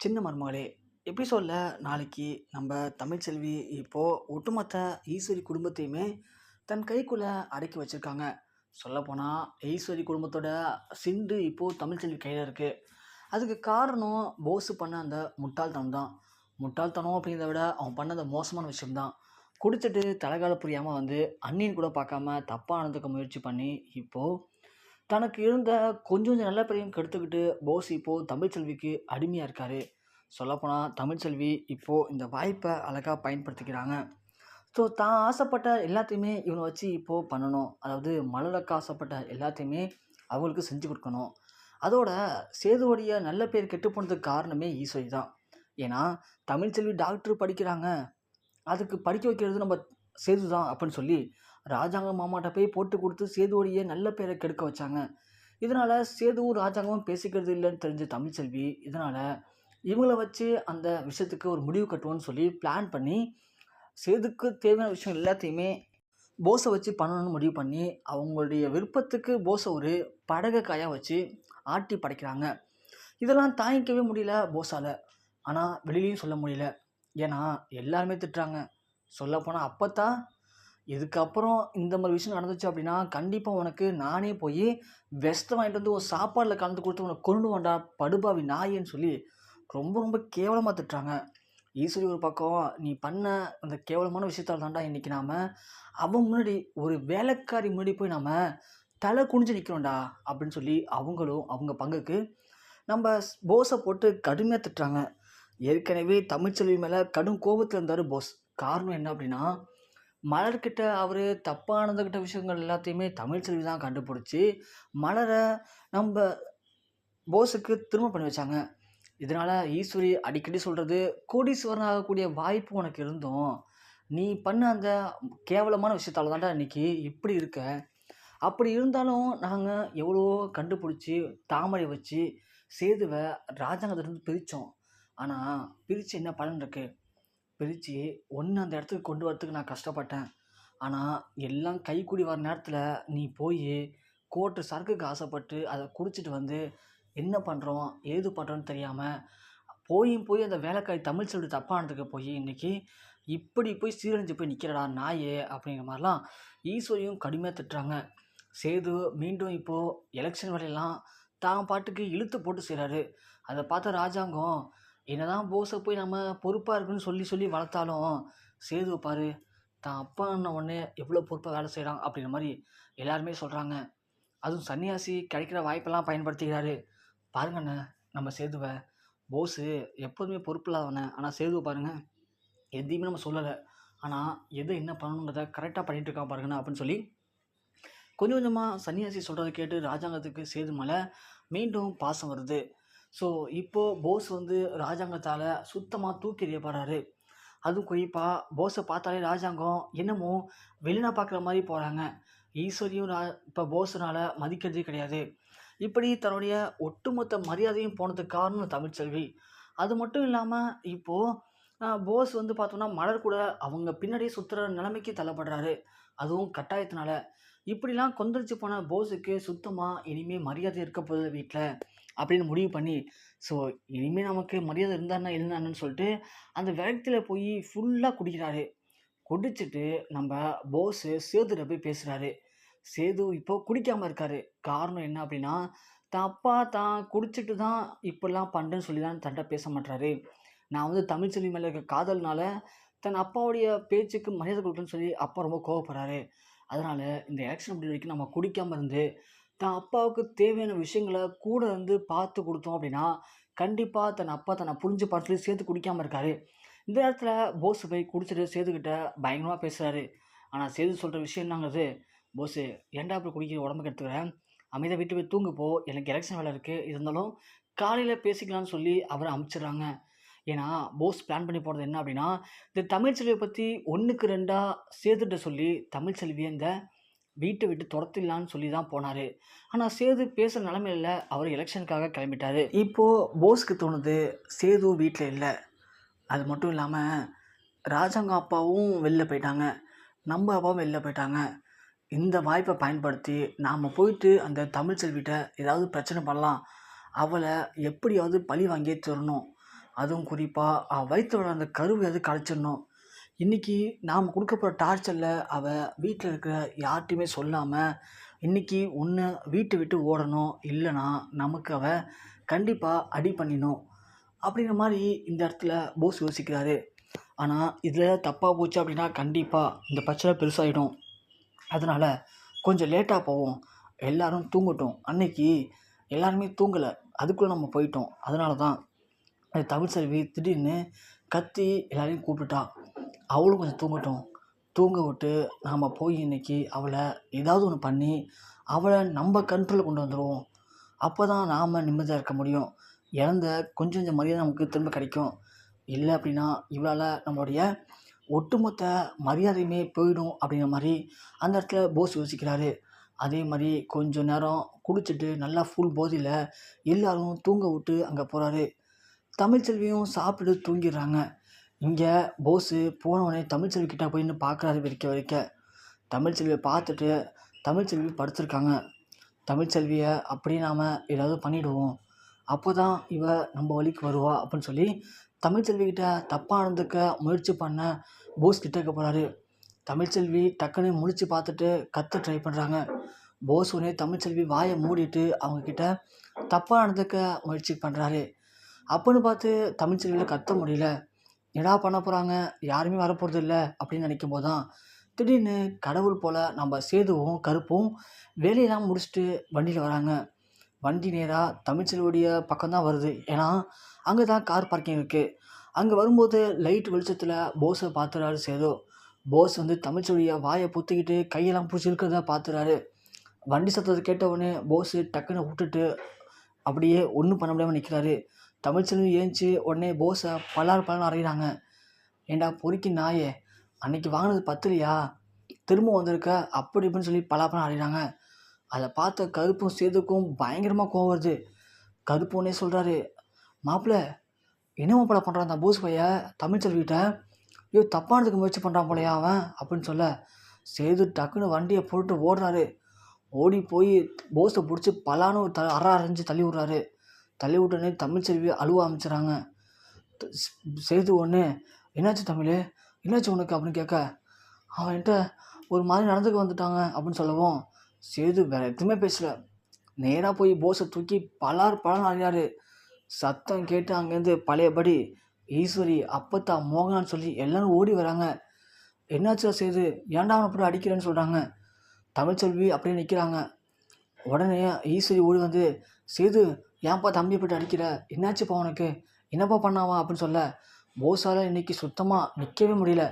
சின்ன மருமகளே எபிசோடில் நாளைக்கு நம்ம தமிழ்ச்செல்வி இப்போது ஒட்டுமொத்த ஈஸ்வரி குடும்பத்தையுமே தன் கைக்குள்ளே அடக்கி வச்சுருக்காங்க. சொல்லப்போனால் ஈஸ்வரி குடும்பத்தோட சிண்டு இப்போது தமிழ்ச்செல்வி கையில் இருக்குது. அதுக்கு காரணம் போஸு பண்ண அந்த முட்டாள்தனம் தான். முட்டாள்தனம் அப்படிங்கிறத விட அவன் பண்ண அந்த மோசமான விஷயம்தான். குடிச்சிட்டு தலைகால புரியாமல் வந்து அண்ணின்னு கூட பார்க்காம தப்பாக நடந்துக்க முயற்சி பண்ணி இப்போது தனக்கு இருந்த கொஞ்சம் கொஞ்சம் நல்ல பேரையும் கெடுத்துக்கிட்டு போஸ் இப்போது தமிழ்ச்செல்விக்கு அடிமையாக இருக்கார். சொல்லப்போனால் தமிழ்ச்செல்வி இப்போது இந்த வாய்ப்பை அழகாக பயன்படுத்திக்கிறாங்க. ஸோ தான் ஆசைப்பட்ட எல்லாத்தையுமே இவனை வச்சு இப்போது பண்ணணும். அதாவது மலருக்கு ஆசைப்பட்ட எல்லாத்தையுமே அவங்களுக்கு செஞ்சு கொடுக்கணும். அதோட சேதுவோடைய நல்ல பேர் கெட்டு போனதுக்கு காரணமே ஈஸ்வரி தான். ஏன்னா தமிழ்ச்செல்வி டாக்டர் படிக்கிறாங்க, அதுக்கு படிக்க வைக்கிறது நம்ம சேது தான் அப்படின்னு சொல்லி ராஜாங்க மாமாட்ட போய் போட்டு கொடுத்து சேதுவோடைய நல்ல பேரை கெடுக்க வச்சாங்க. இதனால் சேதுவும் ராஜாங்கமும் பேசிக்கிறது இல்லைன்னு தெரிஞ்ச தமிழ்ச்செல்வி இதனால் இவங்கள வச்சு அந்த விஷயத்துக்கு ஒரு முடிவு கட்டுவோன்னு சொல்லி பிளான் பண்ணி சேதுக்கு தேவையான விஷயம் எல்லாத்தையுமே போஸை வச்சு பண்ணணும்னு முடிவு பண்ணி அவங்களுடைய விருப்பத்துக்கு போஸை ஒரு படகு காயாக வச்சு ஆட்டி படைக்கிறாங்க. இதெல்லாம் தாங்கிக்கவே முடியல போஸால். ஆனால் வெளியிலையும் சொல்ல முடியல. ஏன்னா எல்லாருமே திட்டுறாங்க. சொல்லப்போனால் அப்போத்தான் இதுக்கப்புறம் இந்த மாதிரி விஷயம் நடந்துச்சு அப்படின்னா கண்டிப்பாக உனக்கு நானே போய் வெஸ்ட்டை வாங்கிட்டு வந்து ஒரு சாப்பாடில் கலந்து கொடுத்து உனக்கு கொண்டு வாண்டா படுபாவி நாயின்னு சொல்லி ரொம்ப ரொம்ப கேவலமாக திட்டுறாங்க. ஈஸ்வரி ஒரு பக்கம் நீ பண்ண அந்த கேவலமான விஷயத்தால் தாண்டா இன்றைக்கி நாம் அவன் முன்னாடி ஒரு வேலைக்காரி முன்னாடி போய் நாம் தலை குனிஞ்சு நிற்கிறோம்டா அப்படின்னு சொல்லி அவங்களும் அவங்க பங்குக்கு நம்ம போஸை போட்டு கடுமையாக திட்டுறாங்க. ஏற்கனவே தமிழ்ச்செல்வி மேலே கடும் கோபத்தில் இருந்தார் போஸ். காரணம் என்ன அப்படின்னா மலர்கிட்ட அவர் தப்பாக நடந்துக்கிட்ட விஷயங்கள் எல்லாத்தையுமே தமிழ்ச்செல்வி தான் கண்டுபிடிச்சி மலரை நம்ம போஸுக்கு திரும்ப பண்ணி வச்சாங்க. இதனால் ஈஸ்வரி அடிக்கடி சொல்கிறது கோடீஸ்வரன் ஆகக்கூடிய வாய்ப்பு உனக்கு இருந்தும் நீ பண்ண அந்த கேவலமான விஷயத்தால் தான்டா இன்றைக்கி இப்படி இருக்க. அப்படி இருந்தாலும் நாங்கள் எவ்வளோ கண்டுபிடிச்சி தாமரை வச்சு சேதுவை ராஜாங்கத்திலேருந்து பிரித்தோம். ஆனால் பிரித்து என்ன பலன் இருக்குது? பிரித்து ஒன்று அந்த இடத்துக்கு கொண்டு வரத்துக்கு நான் கஷ்டப்பட்டேன். ஆனால் எல்லாம் கைக்கூடி வர நேரத்தில் நீ போய் கோர்ட்டு சரக்குக்கு ஆசைப்பட்டு அதை குடிச்சிட்டு வந்து என்ன பண்ணுறோம் ஏது பண்ணுறோன்னு தெரியாமல் போய் அந்த வேலைக்காரி தமிழ்ச்செல்வி தப்பானதுக்கு போய் இன்றைக்கி இப்படி போய் சீரழிஞ்சு போய் நிற்கிறடா நாயே அப்படிங்கிற மாதிரிலாம் ஈஸ்வரியும் கடுமையாக திட்டுறாங்க. சேது மீண்டும் இப்போது எலெக்ஷன் வேலையெல்லாம் தான் பாட்டுக்கு இழுத்து போட்டு செய்கிறாரு. அதை பார்த்த ராஜாங்கம் என்னதான் போஸை போய் நம்ம பொறுப்பாக இருக்குன்னு சொல்லி சொல்லி வளர்த்தாலும் சேதுவை பாரு தான் அப்பா அண்ணன் உடனே எவ்வளோ பொறுப்பாக வேலை செய்கிறான் அப்படிங்கிற மாதிரி எல்லாருமே சொல்கிறாங்க. அதுவும் சன்னியாசி கிடைக்கிற வாய்ப்பெல்லாம் பயன்படுத்திக்கிறாரு. பாருங்கண்ணே நம்ம சேதுவை போஸு எப்போதுமே பொறுப்பு இல்லாதவனே. ஆனால் சேதுவை பாருங்கள் எதையுமே நம்ம சொல்லலை, ஆனால் எதை என்ன பண்ணணுங்கிறத கரெக்டாக பண்ணிகிட்டு இருக்கான் பாருங்கண்ணா அப்படின்னு சொல்லி கொஞ்சம் கொஞ்சமாக சன்னியாசி சொல்கிறத கேட்டு ராஜாங்கத்துக்கு சேது மேலே மீண்டும் பாசம் வருது. ஸோ இப்போது போஸ் வந்து ராஜாங்கத்தால் சுத்தமாக தூக்கி எறியப்படுறாரு. அதுவும் குறிப்பாக போஸை பார்த்தாலே ராஜாங்கம் என்னமோ வெளினா பார்க்குற மாதிரி போகிறாங்க. ஈஸ்வரியும் இப்போ போஸுனால் மதிக்கிறதே கிடையாது. இப்படி தன்னுடைய ஒட்டுமொத்த மரியாதையும் போனதுக்கு காரணம் தமிழ்ச்செல்வி. அது மட்டும் இல்லாமல் இப்போது போஸ் வந்து பார்த்தோம்னா மலர் கூட அவங்க பின்னாடியே சுற்றுற நிலைமைக்கு தள்ளப்படுறாரு. அதுவும் கட்டாயத்தினால. இப்படிலாம் கொந்தளிச்சு போன போஸுக்கு சுத்தமாக இனிமேல் மரியாதை இருக்க போகுது வீட்டில் அப்படின்னு முடிவு பண்ணி ஸோ இனிமேல் நமக்கு மரியாதை இருந்தாருன்னா இல்லைன்னு சொல்லிட்டு அந்த விரக்தியில் போய் ஃபுல்லாக குடிக்கிறாரு. குடிச்சிட்டு நம்ம போஸு சேதுகிட்ட போய் பேசுகிறாரு. சேது இப்போ குடிக்காமல் இருக்கார். காரணம் என்ன அப்படின்னா தான் அப்பா தான் குடிச்சிட்டு தான் இப்படிலாம் பண்ணுறேன்னு சொல்லி தான் தன்ட்ட பேச மாட்டாரு. நான் வந்து தமிழ்ச்செல்வி மேலே இருக்க காதல்னால தன் அப்பாவுடைய பேச்சுக்கு மரியாதை கொடுக்குறேன்னு சொல்லி அப்பா ரொம்ப கோவப்படுறாரு. அதனால் இந்த எலெக்ஷன் முடிவு வரைக்கும் நம்ம குடிக்காமல் இருந்து தான் அப்பாவுக்கு தேவையான விஷயங்களை கூட இருந்து பார்த்து கொடுத்தோம் அப்படின்னா கண்டிப்பாக தன் அப்பா தன்னை புரிஞ்சு பார்த்து சேர்த்து குடிக்காமல் இருக்காரு. இந்த இடத்துல போஸ் போய் குடிச்சிட்டு சேதுக்கிட்ட பயங்கரமாக பேசுகிறாரு. ஆனால் சேது சொல்கிற விஷயம் என்னங்கிறது, போஸு ஏன்டா அப்படி குடிக்கிற உடம்புக்கு எடுத்துக்கிறேன், அமைதியாக வீட்டு போய் தூங்குப்போ, எனக்கு எலெக்ஷன் வேலை இருக்குது, இருந்தாலும் காலையில் பேசிக்கலான்னு சொல்லி அவரை அமுச்சிடுறாங்க. ஏன்னா போஸ் பிளான் பண்ணி போகிறது என்ன அப்படின்னா இந்த தமிழ்ச்செல்வியை பற்றி 1க்கு 2 சேதுகிட்ட சொல்லி தமிழ்ச்செல்வியை இந்த வீட்டை விட்டு துரத்திடலான்னு சொல்லி தான் போனார். ஆனால் சேது பேசுகிற நிலமையில் அவர் எலெக்ஷனுக்காக கிளம்பிட்டார். இப்போது போஸ்க்கு தோணுது சேது வீட்டில் இல்லை. அது மட்டும் இல்லாமல் ராஜாங்க அப்பாவும் வெளில போயிட்டாங்க, நம்ம அப்பாவும் வெளில போயிட்டாங்க. இந்த வாய்ப்பை பயன்படுத்தி நாம் போயிட்டு அந்த தமிழ்ச்செல்விட்ட ஏதாவது பிரச்சனை பண்ணலாம், அவளை எப்படியாவது பழி வாங்கியே தரணும். அதுவும் குறிப்பாக வயிற்றுல அந்த கருவை அது கலைச்சிடணும். இன்றைக்கி நாம் கொடுக்க போகிற டார்ச்சரில் அவள் வீட்டில் இருக்கிற யார்கிட்டையுமே சொல்லாமல் இன்றைக்கி ஒன்று வீட்டை விட்டு ஓடணும், இல்லைனா நமக்கு அவள் கண்டிப்பாக அடி பண்ணிடணும் அப்படிங்கிற மாதிரி இந்த இடத்துல போஸ் யோசிக்கிறாரு. ஆனால் இதில் தப்பாக போச்சு அப்படின்னா கண்டிப்பாக இந்த பிரச்சனை பெருசாகிடும். அதனால் கொஞ்சம் லேட்டாக போவோம், எல்லோரும் தூங்கட்டும். அன்னைக்கு எல்லாருமே தூங்கலை, அதுக்குள்ளே நம்ம போயிட்டோம். அதனால தான் தமிழ்செல்வி திடீர்னு கத்தி எல்லாரையும் கூப்பிட்டுட்டா. அவளும் கொஞ்சம் தூங்கட்டும், தூங்க விட்டு நாம் போய் இன்றைக்கி அவளை ஏதாவது ஒன்று பண்ணி அவளை நம்ம கண்ட்ரோலில் கொண்டு வந்துடுவோம். அப்போ தான் நாம் நிம்மதியாக இருக்க முடியும். இழந்த கொஞ்சம் கொஞ்சம் மரியாதை நமக்கு திரும்ப கிடைக்கும். இல்லை அப்படின்னா இவளால் நம்மளுடைய ஒட்டுமொத்த மரியாதையுமே போயிடும் அப்படிங்கிற மாதிரி அந்த இடத்துல போஸ் யோசிக்கிறாரு. அதே மாதிரி கொஞ்சம் நேரம் குடிச்சிட்டு நல்லா ஃபுல் போதையில் எல்லோரும் தூங்க விட்டு அங்கே போகிறாரு. தமிழ்செல்வியும் சாப்பிட்டு தூங்கிடுறாங்க. இங்கே போஸு போனவுடனே தமிழ்செல்வி கிட்ட போய் இன்னும் பார்க்குறாரு வைக்க. தமிழ்செல்வியை பார்த்துட்டு தமிழ்செல்வி படுத்திருக்காங்க. தமிழ்செல்வியை அப்படியே நாம் ஏதாவது பண்ணிவிடுவோம், அப்போ தான் இவ நம்ம வழிக்கு வருவா அப்படின்னு சொல்லி தமிழ்செல்விக்கிட்ட தப்பாக நடந்துக்க முயற்சி பண்ண போஸ் கிட்டக்க போகிறாரு. தமிழ்செல்வி டக்குன்னு முழிச்சு பார்த்துட்டு கத்த ட்ரை பண்ணுறாங்க. போஸ் உடனே தமிழ்செல்வி வாயை மூடிட்டு அவங்கக்கிட்ட தப்பாக நடந்துக்க முயற்சி பண்ணுறாரு. அப்போன்னு பார்த்து தமிழ்செல்வியில் கத்த முடியல. என்னடா பண்ண போகிறாங்க, யாருமே வரப்போகிறது இல்லை அப்படின்னு நினைக்கும் போது தான் திடீர்னு கடவுள் போல் நம்ம சேதுவும் கருப்பும் வேலையெல்லாம் முடிச்சுட்டு வண்டியில் வராங்க. வண்டி நேராக தமிழ்செல்வியுடைய பக்கம்தான் வருது. ஏன்னா அங்கே தான் கார் பார்க்கிங் இருக்குது. அங்கே வரும்போது லைட் வெளிச்சத்தில் போஸை பார்த்துறாரு சேது. போஸ் தமிழ்செல்வியை வாயை புத்திக்கிட்டு கையெல்லாம் பிடிச்சி இருக்கிறத பார்த்துறாரு. வண்டி சத்தத்தை கேட்டவுடனே போஸு டக்குன்னு விட்டுட்டு அப்படியே ஒன்றும் பண்ண முடியாமல் நிற்கிறாரு. தமிழ்செல்வி ஏஞ்சி உடனே போஸை பலார் அறையிறாங்க. ஏண்டா பொறுக்கி நாயே, அன்னைக்கு வாங்கினது பத்தலையா, திரும்ப வந்திருக்க அப்படி இப்படின்னு சொல்லி பலாப்பழம் அறையிறாங்க. அதை பார்த்த கருப்பும் சேதுக்கும் பயங்கரமாக கோவம் வருது. கருப்பு உடனே சொல்கிறாரு, மாப்பிள்ளை என்ன மாப்பிள்ளை பண்ணுறான் அந்த போஸ் பைய தமிழ்செல்விகிட்ட, ஐயோ தப்பானதுக்கு முயற்சி பண்ணுறான் போலையா அவன் அப்படின்னு சொல்ல சேது டக்குன்னு வண்டியை போட்டு ஓடுறாரு. ஓடி போய் போஸை பிடிச்சி பலான்னு ஒரு அரைஞ்சு தள்ளி விட்றாரு. தள்ளி விட்டோடனே தமிழ்செல்வி அழுவ ஆரம்பிச்சிடறாங்க. சேது ஒன்று, என்னாச்சு தமிழ், என்னாச்சு உனக்கு அப்படின்னு கேட்க, அவன்கிட்ட ஒரு மாதிரி நடந்துக்க வந்துட்டாங்க அப்படின்னு சொல்லவும் சேது வேறு எதுவுமே பேசலை. நேராக போய் போஸை தூக்கி பலார் அறையாரு. சத்தம் கேட்டு அங்கேருந்து பழையபடி ஈஸ்வரி, அப்பத்தா, மோகனான்னு சொல்லி எல்லோரும் ஓடி வராங்க. என்னாச்சா சேது, ஏன்டா அவனை அப்படி அடிக்கிறேன்னு சொல்கிறாங்க. தமிழ்செல்வி அப்படியே நிற்கிறாங்க. உடனே ஈஸ்வரி ஓடி சேது ஏன்ப்பா தம்பியை போய்ட்டு அடிக்கிற, என்னாச்சுப்பா உனக்கு, என்னப்பா பண்ணாவா அப்படின்னு சொல்ல போஸால் இன்றைக்கி சுத்தமாக நிற்கவே முடியல.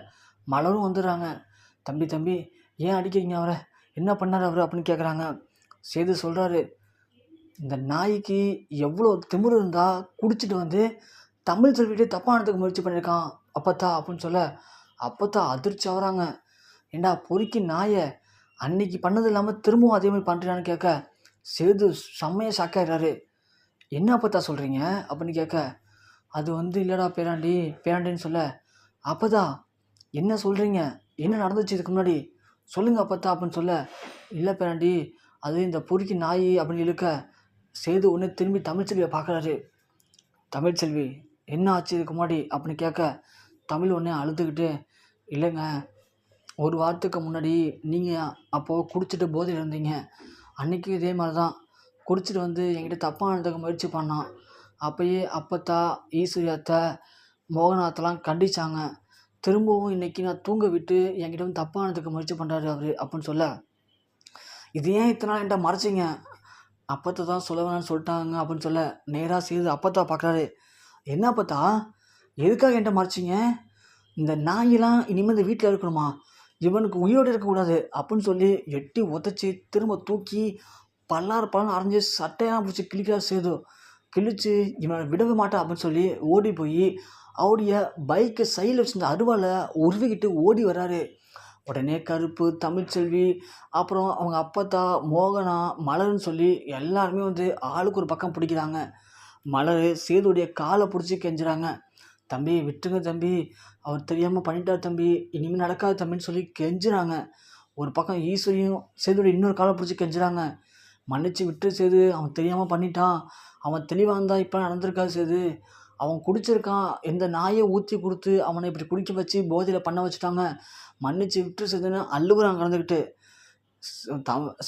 மலரும் வந்துடுறாங்க. தம்பி ஏன் அடிக்கிறீங்க அவரை, என்ன பண்ணார் அவர் அப்படின்னு கேட்குறாங்க. சேது சொல்கிறாரு, இந்த நாய்க்கு எவ்வளோ திமிரு இருந்தால் குடிச்சிட்டு தமிழ்செல்விகிட்டே தப்பானதுக்கு முயற்சி பண்ணியிருக்கான் அப்பத்தா அப்படின்னு சொல்ல அப்பத்தா அதிர்ச்சி ஆகிறாங்க. ஏண்டா பொறுக்கி நாயை, அன்னைக்கு பண்ணது இல்லாமல் திரும்பவும் அதே மாதிரி பண்ணுறான்னு கேட்க சேது செம்மையாக ஷாக்காகிறாரு. என்ன அப்பத்தா சொல்கிறீங்க அப்படின்னு கேட்க, அது இல்லைடா பேராண்டின்னு சொல்ல, அப்பதா என்ன சொல்கிறீங்க, என்ன நடந்துச்சு இதுக்கு முன்னாடி சொல்லுங்கள் அப்பத்தா அப்படின்னு சொல்ல, இல்லை பேராண்டி அது இந்த பொறுக்கி நாய் அப்படின்னு இழுக்க சேது ஒன்று திரும்பி தமிழ்செல்வியை பார்க்குறாரு. தமிழ்செல்வி என்ன ஆச்சு இதுக்கு முன்னாடி அப்படின்னு கேட்க தமிழ் ஒன்று அழுதுகிட்டு, இல்லைங்க, ஒரு வாரத்துக்கு முன்னாடி நீங்கள் அப்போது குடிச்சிட்டு போதையில் இருந்தீங்க. அன்றைக்கி இதே மாதிரி தான் குடிச்சிட்டு என்கிட்ட தப்பானதுக்கு முயற்சி பண்ணான். அப்போயே அப்பத்தா, ஈஸ்வரி அத்தை, மோகனாத்தெல்லாம் கண்டிச்சாங்க. திரும்பவும் இன்றைக்கி நான் தூங்க விட்டு என்கிட்ட தப்பானதுக்கு முயற்சி பண்ணுறாரு அவர் அப்படின்னு சொல்ல, இது ஏன் இத்தனை நாள் என்கிட்ட மறைச்சிங்க, அப்பத்தை தான் சொல்ல வேணான்னு சொல்லிட்டாங்க அப்படின்னு சொல்ல நேராக செய்து அப்பத்தா பார்க்குறாரு. என்ன அப்பத்தா, எதுக்காக என்கிட்ட மறைச்சிங்க, இந்த நாயெல்லாம் இனிமேல் இந்த வீட்டில் இருக்கணுமா, இவனுக்கு உயிரோடு இருக்கக்கூடாது அப்படின்னு சொல்லி எட்டி உதச்சி திரும்ப தூக்கி பல்லார் அரைஞ்சி சட்டையெல்லாம் பிடிச்சி கிழிக்கிறார் சேது. கிழிச்சு இவனை விடவே மாட்டான் அப்படின்னு சொல்லி ஓடி போய் அவருடைய பைக்கை சைடில் வச்சுருந்த அருவாலை உருவிக்கிட்டு ஓடி வர்றாரு. உடனே கருப்பு, தமிழ்செல்வி, அப்புறம் அவங்க அப்பத்தா, மோகனா, மலர்னு சொல்லி எல்லாருமே ஆளுக்கு ஒரு பக்கம் பிடிக்கிறாங்க. மலர் சேதுடைய காலை பிடிச்சி கெஞ்சுறாங்க. தம்பி விட்டுருங்க தம்பி, அவர் தெரியாமல் பண்ணிட்டார் தம்பி, இனிமேல் நடக்காது தம்பின்னு சொல்லி கெஞ்சுறாங்க. ஒரு பக்கம் ஈஸ்வரியும் சேதுடைய இன்னொரு காலை பிடிச்சி கெஞ்சுறாங்க. மன்னிச்சு விட்டு சேது, அவன் தெரியாமல் பண்ணிட்டான், அவன் தெளிவாக இருந்தால் இப்போ நடந்திருக்காது சேது அவன் குடிச்சிருக்கான், இந்த நாயை ஊற்றி கொடுத்து அவனை இப்படி குடிக்க வச்சு போதையில் பண்ண வச்சுட்டாங்க, மன்னிச்சு விட்டு செதுன்னு அழுகுறான் கலந்துக்கிட்டு.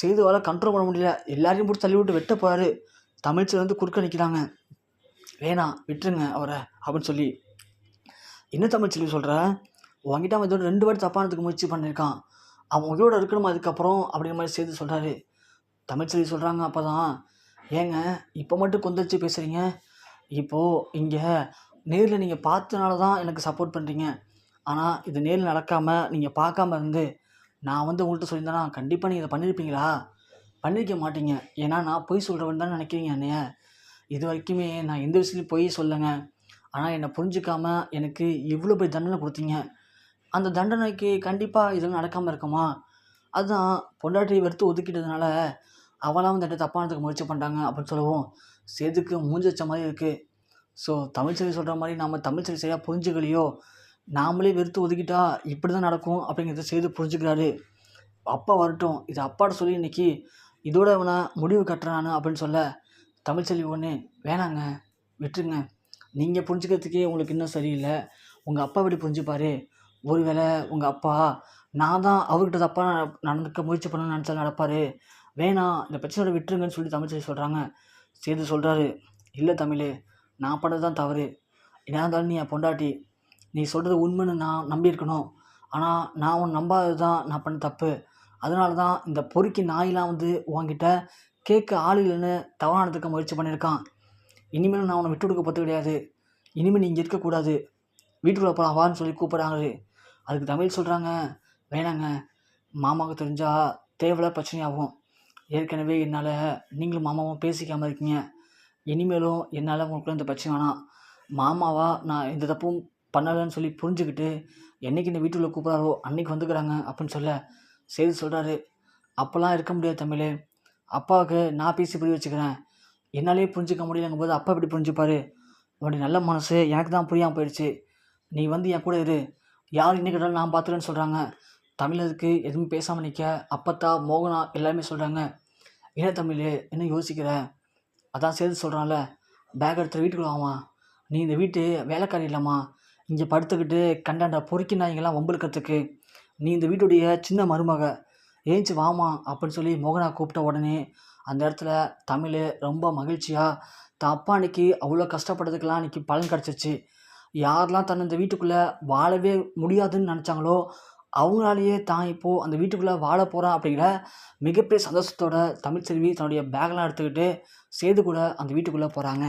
சேதுவால் கண்ட்ரோல் பண்ண முடியல, எல்லாரையும் போட்டு தள்ளி விட்டு வெட்ட போகிறாரு. தமிழ்ச்செல்வி வந்து குறுக்க நிற்கிறாங்க. வேணாம் விட்டுருங்க அவரை அப்படின்னு சொல்லி. என்ன தமிழ்ச்செல்வி சொல்கிற, உங்ககிட்ட அவன் இதோட 2 வாட்டி தப்பானதுக்கு முயற்சி பண்ணியிருக்கான், அவன் உயிரோட இருக்கணும் அதுக்கப்புறம் அப்படிங்கிற மாதிரி சேது சொல்கிறாரு. தமிழ்ச்செல்வி சொல்கிறாங்க அப்போ தான், ஏங்க இப்போ மட்டும் கொந்தளிச்சு பேசுகிறீங்க, இப்போது இங்கே நேரில் நீங்கள் பார்த்தனால தான் எனக்கு சப்போர்ட் பண்ணுறீங்க. ஆனால் இது நேரில் நடக்காமல் நீங்கள் பார்க்காம இருந்து நான் வந்து உங்கள்கிட்ட சொல்லியிருந்தேன்னா கண்டிப்பாக நீங்கள் இதை பண்ணியிருப்பீங்களா? பண்ணியிருக்க மாட்டீங்க. ஏன்னா நான் பொய் சொல்கிறவன் தான் நினைக்கிறீங்க என்னைய. இது வரைக்குமே நான் எந்த விஷயத்துலையும் பொய் சொல்லலைங்க. ஆனால் என்னை புரிஞ்சுக்காம எனக்கு இவ்வளோ பெரிய தண்டனை கொடுத்தீங்க. அந்த தண்டனைக்கு கண்டிப்பாக இதெல்லாம் நடக்காமல் இருக்குமா? அதுதான் பொண்டாட்டியை வெறுத்து ஒதுக்கிட்டதுனால அவளாம் வந்து தப்பானதுக்கு முயற்சி பண்ணிட்டாங்க அப்படின்னு சொல்லவும் சேதுக்கு மூஞ்சி வச்ச மாதிரி இருக்குது. ஸோ தமிழ்ச்செல்வி சொல்கிற மாதிரி நம்ம தமிழ்ச்செல்வி சரியாக புரிஞ்சுக்கலையோ, நாமளே வெறுத்து ஒதுக்கிட்டா இப்படி தான் நடக்கும் அப்படிங்கிறத சேது புரிஞ்சுக்கிறாரு. அப்பா வரட்டும், இது அப்பாட்ட சொல்லி இன்னைக்கு இதோட அவனை முடிவு கட்டுறானு அப்படின்னு சொல்ல தமிழ்ச்செல்வி ஒன்று, வேணாங்க விட்டுருங்க, நீங்கள் புரிஞ்சுக்கிறதுக்கே உங்களுக்கு இன்னும் சரியில்லை, உங்கள் அப்பா எப்படி புரிஞ்சுப்பார்? ஒருவேளை உங்கள் அப்பா நான் தான் அவர்கிட்ட தப்பாக நடந்துக்க முயற்சி பண்ணணும்னு நினச்சா நடப்பார், வேணாம் இந்த பிரச்சனையோட விட்டுருங்கன்னு சொல்லி தமிழ்ச்செல்வி சொல்கிறாங்க. சேது சொல்கிறாரு, இல்லை தமிழ், நான் பண்ணது தான் தவறு, என்ன இருந்தாலும் நீ என் பொண்டாட்டி, நீ சொல்கிறது உண்மைன்னு நான் நம்பியிருக்கணும், ஆனால் நான் உன்னை நம்பாதது தான் நான் பண்ண தப்பு, அதனால தான் இந்த பொறுக்கி நாயெலாம் வந்து உன்கிட்ட கேட்க ஆள் இல்லைன்னு தவறானதுக்கு முயற்சி பண்ணியிருக்கான். இனிமேல் நான் உன்னை விட்டு கொடுக்க போகிறது கிடையாது, இனிமேல் நீ இங்கே இருக்கக்கூடாது, வீட்டுக்குள்ளே போகலாம் வான்னு சொல்லி கூப்பிட்றாங்க. அதுக்கு தமிழ் சொல்கிறாங்க, வேணாங்க, மாமாவுக்கு தெரிஞ்சால் தேவையில்ல பிரச்சனையாகும், ஏற்கனவே என்னால் நீங்களும் மாமாவும் பேசிக்காமல் இருக்கீங்க, இனிமேலும் என்னால் உங்களுக்குள்ள இந்த பிரச்சனை வேணாம், மாமாவா நான் எந்த தப்பும் பண்ணலைன்னு சொல்லி புரிஞ்சுக்கிட்டு என்றைக்கு இந்த வீட்டுக்குள்ளே கூப்பிட்றாரோ அன்றைக்கி வந்துக்கிறாங்க அப்படின்னு சொல்ல சேது சொல்கிறாரு, அப்போல்லாம் இருக்க முடியாது தமிழ், அப்பாவுக்கு நான் பேசி புரிய வச்சுக்கிறேன், என்னாலே புரிஞ்சிக்க முடியலங்கும் போது அப்பா எப்படி புரிஞ்சுப்பார்? உன்னுடைய நல்ல மனசு எனக்கு தான் புரியாமல் போயிடுச்சு, நீ வந்து என் கூட இரு, யார் இன்னைக்கு கேட்டாலும் நான் பார்த்துக்கிறேன்னு சொல்கிறாங்க. தமிழருக்கு எதுவும் பேசாமல் நிற்க அப்பத்தா மோகனா எல்லாருமே சொல்கிறாங்க. என்ன தமிழ் என்ன யோசிக்கிற? அதான் சேது சொல்கிறான்ல, பேக் எடுத்துகிட்டு வீட்டுக்குள்ள ஆவான், நீ இந்த வீட்டு வேலைக்காரி இல்லைம்மா, இங்கே படுத்துக்கிட்டு கண்டாண்ட பொறுக்கி நாய்ங்கெல்லாம் வம்பிழுக்கிறதுக்கு, நீ இந்த வீட்டுடைய சின்ன மருமக, ஏஞ்சி வாமா அப்படின்னு சொல்லி மோகனா கூப்பிட்ட உடனே அந்த இடத்துல தமிழ் ரொம்ப மகிழ்ச்சியாக தான் அப்பா அன்னைக்கு அவ்வளோ கஷ்டப்பட்டதுக்கெல்லாம் அன்றைக்கி பலன் கிடச்சிருச்சு, யாரெல்லாம் தன்னை இந்த வீட்டுக்குள்ளே வாழவே முடியாதுன்னு நினச்சாங்களோ அவங்களாலேயே தான் இப்போது அந்த வீட்டுக்குள்ளே வாழ போகிறான் அப்படிங்கிற மிகப்பெரிய சந்தோஷத்தோட தமிழ்ச்செல்வி தன்னுடைய பேக்கெலாம் எடுத்துக்கிட்டு சேது கூட அந்த வீட்டுக்குள்ளே போகிறாங்க.